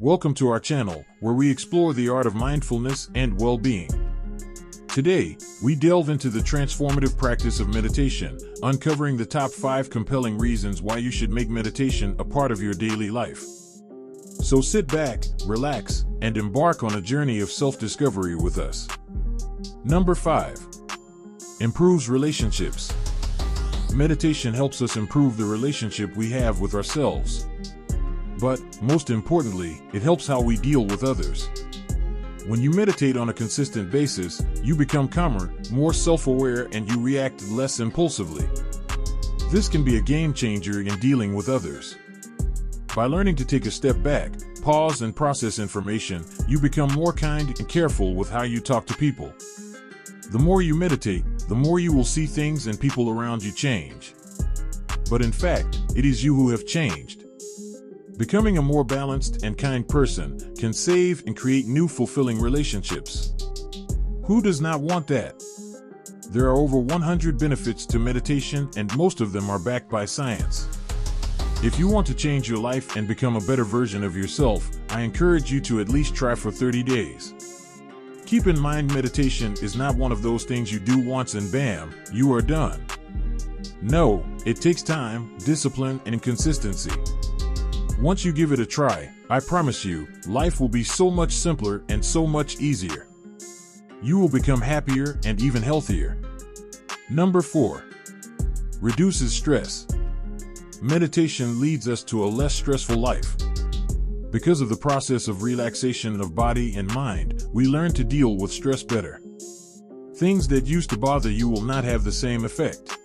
Welcome to our channel, where we explore the art of mindfulness and well-being. Today, we delve into the transformative practice of meditation, uncovering the top 5 compelling reasons why you should make meditation a part of your daily life. So sit back, relax, and embark on a journey of self-discovery with us. Number 5. Improves relationships. Meditation helps us improve the relationship we have with ourselves. But, most importantly, it helps how we deal with others. When you meditate on a consistent basis, you become calmer, more self-aware, and you react less impulsively. This can be a game changer in dealing with others. By learning to take a step back, pause, and process information, you become more kind and careful with how you talk to people. The more you meditate, the more you will see things and people around you change. But in fact, it is you who have changed. Becoming a more balanced and kind person can save and create new fulfilling relationships. Who does not want that? There are over 100 benefits to meditation, and most of them are backed by science. If you want to change your life and become a better version of yourself, I encourage you to at least try for 30 days. Keep in mind, meditation is not one of those things you do once and bam, you are done. No, it takes time, discipline, and consistency. Once you give it a try, I promise you, life will be so much simpler and so much easier. You will become happier and even healthier. Number 4. Reduces stress. Meditation leads us to a less stressful life. Because of the process of relaxation of body and mind, we learn to deal with stress better. Things that used to bother you will not have the same effect.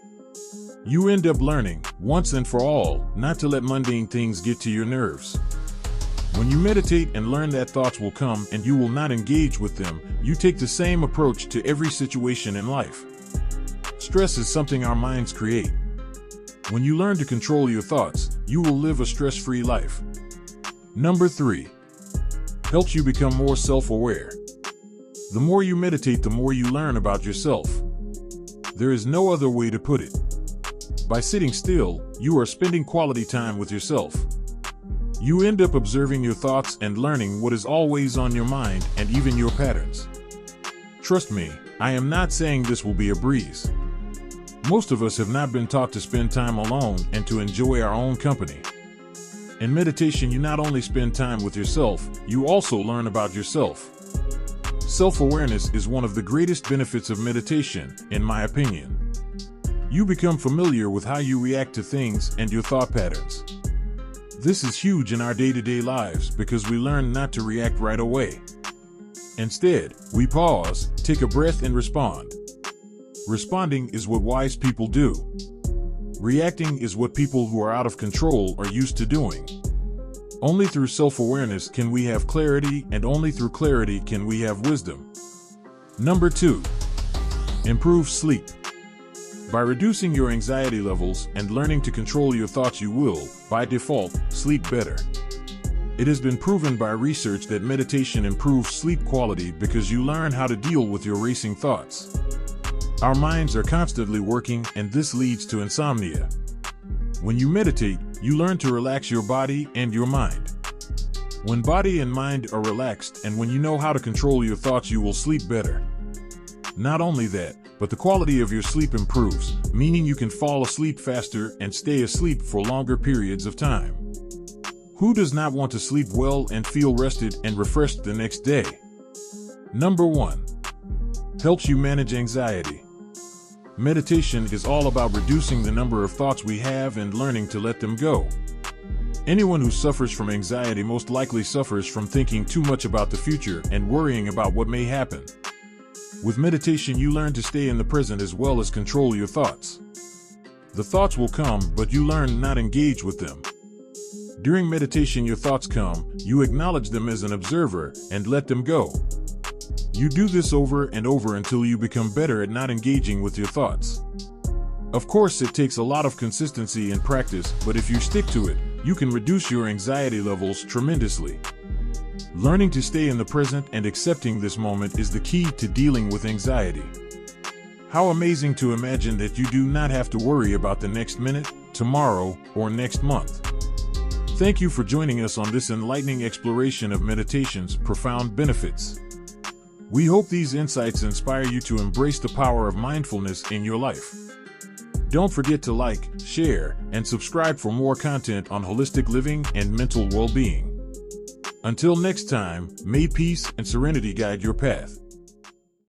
You end up learning, once and for all, not to let mundane things get to your nerves. When you meditate and learn that thoughts will come and you will not engage with them, you take the same approach to every situation in life. Stress is something our minds create. When you learn to control your thoughts, you will live a stress-free life. Number 3. Helps you become more self-aware. The more you meditate, the more you learn about yourself. There is no other way to put it. By sitting still, you are spending quality time with yourself. You end up observing your thoughts and learning what is always on your mind and even your patterns. Trust me, I am not saying this will be a breeze. Most of us have not been taught to spend time alone and to enjoy our own company. In meditation, you not only spend time with yourself, you also learn about yourself. Self-awareness is one of the greatest benefits of meditation, in my opinion. You become familiar with how you react to things and your thought patterns. This is huge in our day-to-day lives because we learn not to react right away. Instead, we pause, take a breath, and respond. Responding is what wise people do. Reacting is what people who are out of control are used to doing. Only through self-awareness can we have clarity, and only through clarity can we have wisdom. Number 2. Improve sleep. By reducing your anxiety levels and learning to control your thoughts, you will, by default, sleep better. It has been proven by research that meditation improves sleep quality because you learn how to deal with your racing thoughts. Our minds are constantly working, and this leads to insomnia. When you meditate, you learn to relax your body and your mind. When body and mind are relaxed, and when you know how to control your thoughts, you will sleep better. Not only that, but the quality of your sleep improves, meaning you can fall asleep faster and stay asleep for longer periods of time. Who does not want to sleep well and feel rested and refreshed the next day? Number 1. Helps you manage anxiety. Meditation is all about reducing the number of thoughts we have and learning to let them go. Anyone who suffers from anxiety most likely suffers from thinking too much about the future and worrying about what may happen. With meditation, you learn to stay in the present as well as control your thoughts. The thoughts will come, but you learn not to engage with them. During meditation, your thoughts come, you acknowledge them as an observer, and let them go. You do this over and over until you become better at not engaging with your thoughts. Of course, it takes a lot of consistency and practice, but if you stick to it, you can reduce your anxiety levels tremendously. Learning to stay in the present and accepting this moment is the key to dealing with anxiety. How amazing to imagine that you do not have to worry about the next minute, tomorrow, or next month. Thank you for joining us on this enlightening exploration of meditation's profound benefits. We hope these insights inspire you to embrace the power of mindfulness in your life. Don't forget to like, share, and subscribe for more content on holistic living and mental well-being. Until next time, may peace and serenity guide your path.